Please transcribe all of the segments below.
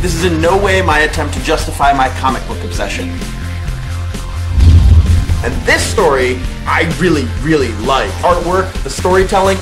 This is in no way my attempt to justify my comic book obsession. And this story, I really, really like. Artwork, the storytelling.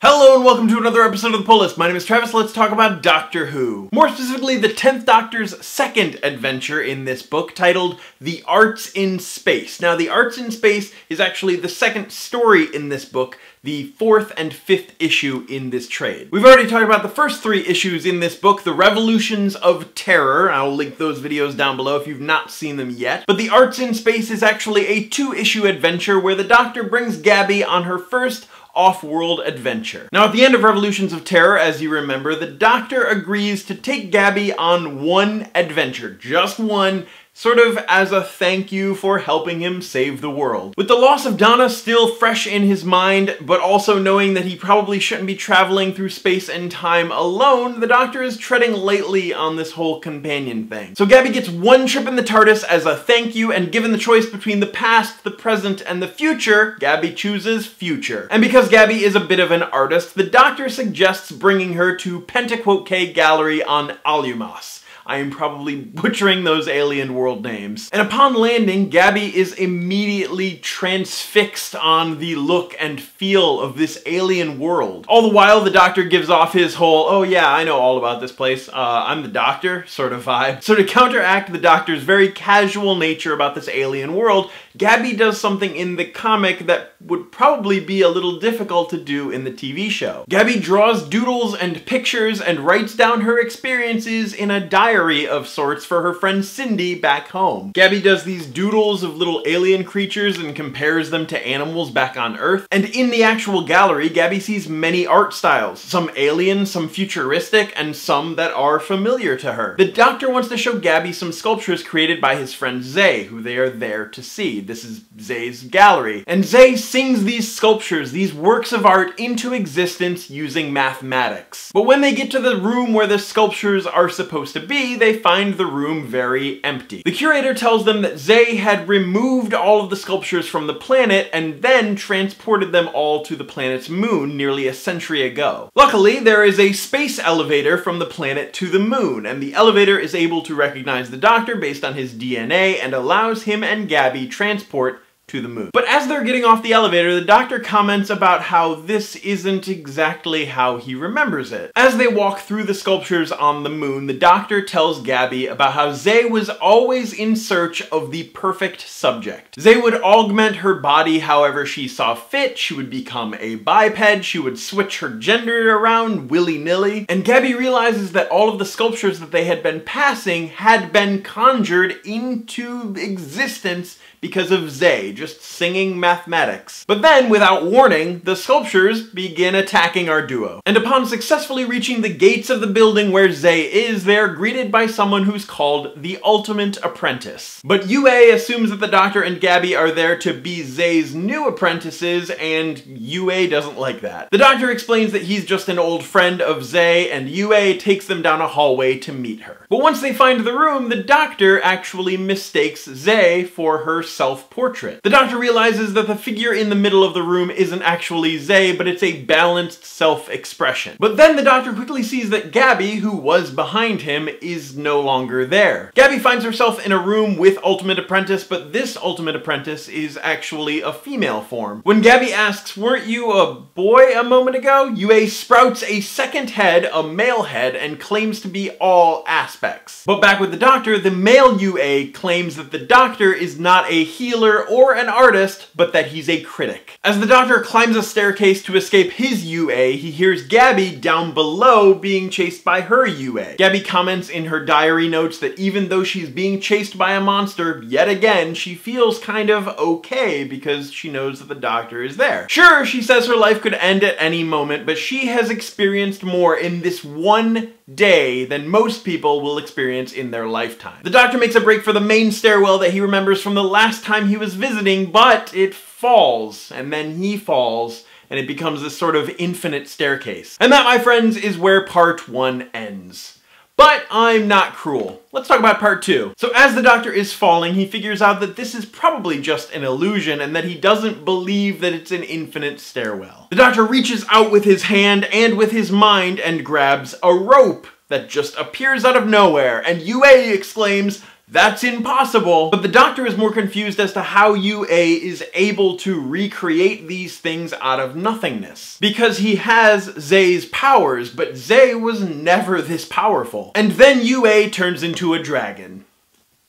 Hello and welcome to another episode of The Pull List. My name is Travis. Let's talk about Doctor Who. More specifically, the 10th Doctor's second adventure in this book, titled The Arts in Space. Now, The Arts in Space is actually the second story in this book, the 4th and 5th issue in this trade. We've already talked about the first 3 issues in this book, The Revolutions of Terror. I'll link those videos down below if you've not seen them yet. But The Arts in Space is actually a 2-issue adventure where the Doctor brings Gabby on her first off-world adventure. Now, at the end of Revolutions of Terror, as you remember, the Doctor agrees to take Gabby on one adventure, just one, sort of as a thank you for helping him save the world. With the loss of Donna still fresh in his mind, but also knowing that he probably shouldn't be traveling through space and time alone, the Doctor is treading lightly on this whole companion thing. So Gabby gets one trip in the TARDIS as a thank you, and given the choice between the past, the present, and the future, Gabby chooses future. And because Gabby is a bit of an artist, the Doctor suggests bringing her to Pentaquote Gallery on Alumos. I am probably butchering those alien world names. And upon landing, Gabby is immediately transfixed on the look and feel of this alien world. All the while, the Doctor gives off his whole, oh yeah, I know all about this place, I'm the Doctor sort of vibe. So to counteract the Doctor's very casual nature about this alien world, Gabby does something in the comic that would probably be a little difficult to do in the TV show. Gabby draws doodles and pictures and writes down her experiences in a diary of sorts for her friend Cindy back home. Gabby does these doodles of little alien creatures and compares them to animals back on Earth. And in the actual gallery, Gabby sees many art styles, some alien, some futuristic, and some that are familiar to her. The Doctor wants to show Gabby some sculptures created by his friend Zay, who they are there to see. This is Zay's gallery. And Zay sings these sculptures, these works of art, into existence using mathematics. But when they get to the room where the sculptures are supposed to be, they find the room very empty. The curator tells them that Zay had removed all of the sculptures from the planet and then transported them all to the planet's moon nearly a century ago. Luckily, there is a space elevator from the planet to the moon, and the elevator is able to recognize the Doctor based on his DNA and allows him and Gabby transport to the moon. But as they're getting off the elevator, the Doctor comments about how this isn't exactly how he remembers it. As they walk through the sculptures on the moon, the Doctor tells Gabby about how Zay was always in search of the perfect subject. Zay would augment her body however she saw fit, she would become a biped, she would switch her gender around willy-nilly, and Gabby realizes that all of the sculptures that they had been passing had been conjured into existence because of Zay, just singing mathematics. But then, without warning, the sculptures begin attacking our duo. And upon successfully reaching the gates of the building where Zay is, they are greeted by someone who's called the Ultimate Apprentice. But UA assumes that the Doctor and Gabby are there to be Zay's new apprentices, and UA doesn't like that. The Doctor explains that he's just an old friend of Zay, and UA takes them down a hallway to meet her. But once they find the room, the Doctor actually mistakes Zay for her self-portrait. The Doctor realizes that the figure in the middle of the room isn't actually Zay, but it's a balanced self-expression. But then the Doctor quickly sees that Gabby, who was behind him, is no longer there. Gabby finds herself in a room with Ultimate Apprentice, but this Ultimate Apprentice is actually a female form. When Gabby asks, "Weren't you a boy a moment ago?" UA sprouts a second head, a male head, and claims to be all aspects. But back with the Doctor, the male UA claims that the Doctor is not a healer or an artist, but that he's a critic. As the Doctor climbs a staircase to escape his UA, he hears Gabby down below being chased by her UA. Gabby comments in her diary notes that even though she's being chased by a monster, yet again, she feels kind of okay because she knows that the Doctor is there. Sure, she says her life could end at any moment, but she has experienced more in this one day than most people will experience in their lifetime. The Doctor makes a break for the main stairwell that he remembers from the last time he was visiting, but it falls, and then he falls, and it becomes this sort of infinite staircase. And that, my friends, is where part 1 ends. But I'm not cruel. Let's talk about part 2. So as the Doctor is falling, he figures out that this is probably just an illusion and that he doesn't believe that it's an infinite stairwell. The Doctor reaches out with his hand and with his mind and grabs a rope that just appears out of nowhere, and UA exclaims, "That's impossible!" But the Doctor is more confused as to how UA is able to recreate these things out of nothingness. Because he has Zay's powers, but Zay was never this powerful. And then UA turns into a dragon.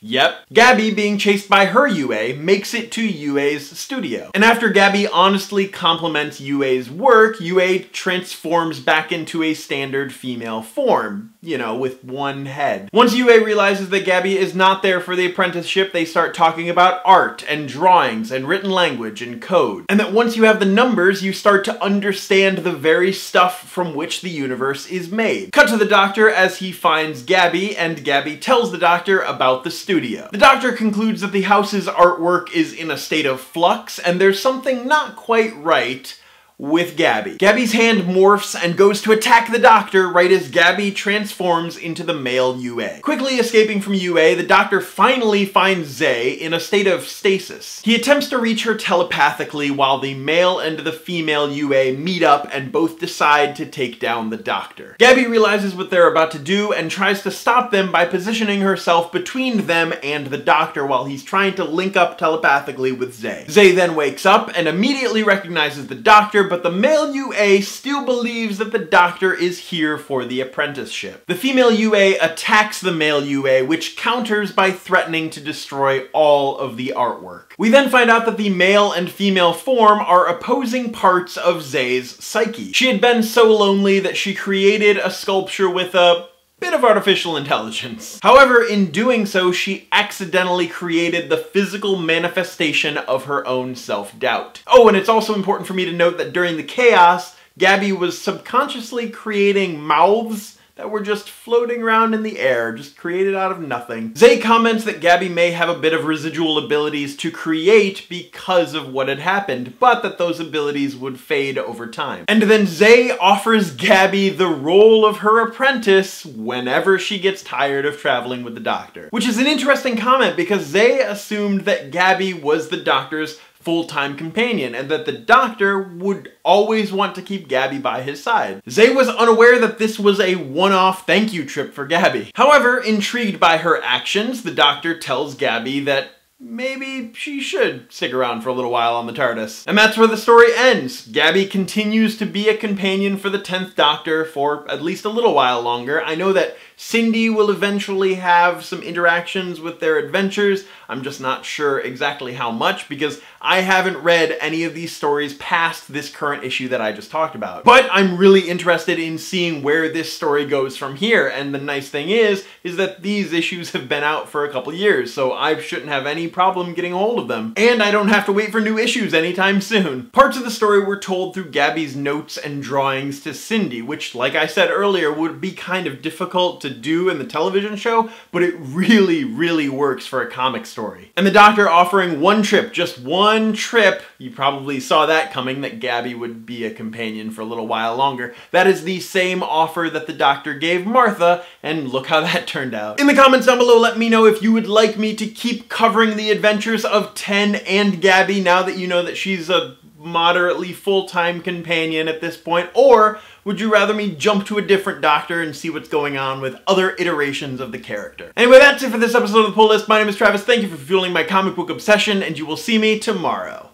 Yep. Gabby, being chased by her UA, makes it to UA's studio. And after Gabby honestly compliments UA's work, UA transforms back into a standard female form. You know, with one head. Once UA realizes that Gabby is not there for the apprenticeship, they start talking about art and drawings and written language and code. And that once you have the numbers, you start to understand the very stuff from which the universe is made. Cut to the Doctor as he finds Gabby, and Gabby tells the Doctor about the studio. The Doctor concludes that the house's artwork is in a state of flux, and there's something not quite right with Gabby. Gabby's hand morphs and goes to attack the Doctor right as Gabby transforms into the male UA. Quickly escaping from UA, the Doctor finally finds Zay in a state of stasis. He attempts to reach her telepathically while the male and the female UA meet up and both decide to take down the Doctor. Gabby realizes what they're about to do and tries to stop them by positioning herself between them and the Doctor while he's trying to link up telepathically with Zay. Zay then wakes up and immediately recognizes the Doctor, but the male UA still believes that the Doctor is here for the apprenticeship. The female UA attacks the male UA, which counters by threatening to destroy all of the artwork. We then find out that the male and female form are opposing parts of Zay's psyche. She had been so lonely that she created a sculpture with a bit of artificial intelligence. However, in doing so, she accidentally created the physical manifestation of her own self-doubt. Oh, and it's also important for me to note that during the chaos, Gabby was subconsciously creating mouths that were just floating around in the air, just created out of nothing. Zay comments that Gabby may have a bit of residual abilities to create because of what had happened, but that those abilities would fade over time. And then Zay offers Gabby the role of her apprentice whenever she gets tired of traveling with the Doctor. Which is an interesting comment because Zay assumed that Gabby was the Doctor's full-time companion, and that the Doctor would always want to keep Gabby by his side. Zay was unaware that this was a one-off thank you trip for Gabby. However, intrigued by her actions, the Doctor tells Gabby that maybe she should stick around for a little while on the TARDIS. And that's where the story ends. Gabby continues to be a companion for the 10th Doctor for at least a little while longer. I know that Cindy will eventually have some interactions with their adventures. I'm just not sure exactly how much because I haven't read any of these stories past this current issue that I just talked about. But I'm really interested in seeing where this story goes from here, and the nice thing is that these issues have been out for a couple years, so I shouldn't have any problem getting a hold of them. And I don't have to wait for new issues anytime soon. Parts of the story were told through Gabby's notes and drawings to Cindy, which, like I said earlier, would be kind of difficult to do in the television show, but it really, really works for a comic story. And the Doctor offering one trip, just one trip, you probably saw that coming, that Gabby would be a companion for a little while longer. That is the same offer that the Doctor gave Martha, and look how that turned out. In the comments down below, let me know if you would like me to keep covering the adventures of Ten and Gabby now that you know that she's a moderately full-time companion at this point, or would you rather me jump to a different Doctor and see what's going on with other iterations of the character? Anyway, that's it for this episode of The Pull List. My name is Travis. Thank you for fueling my comic book obsession, and you will see me tomorrow.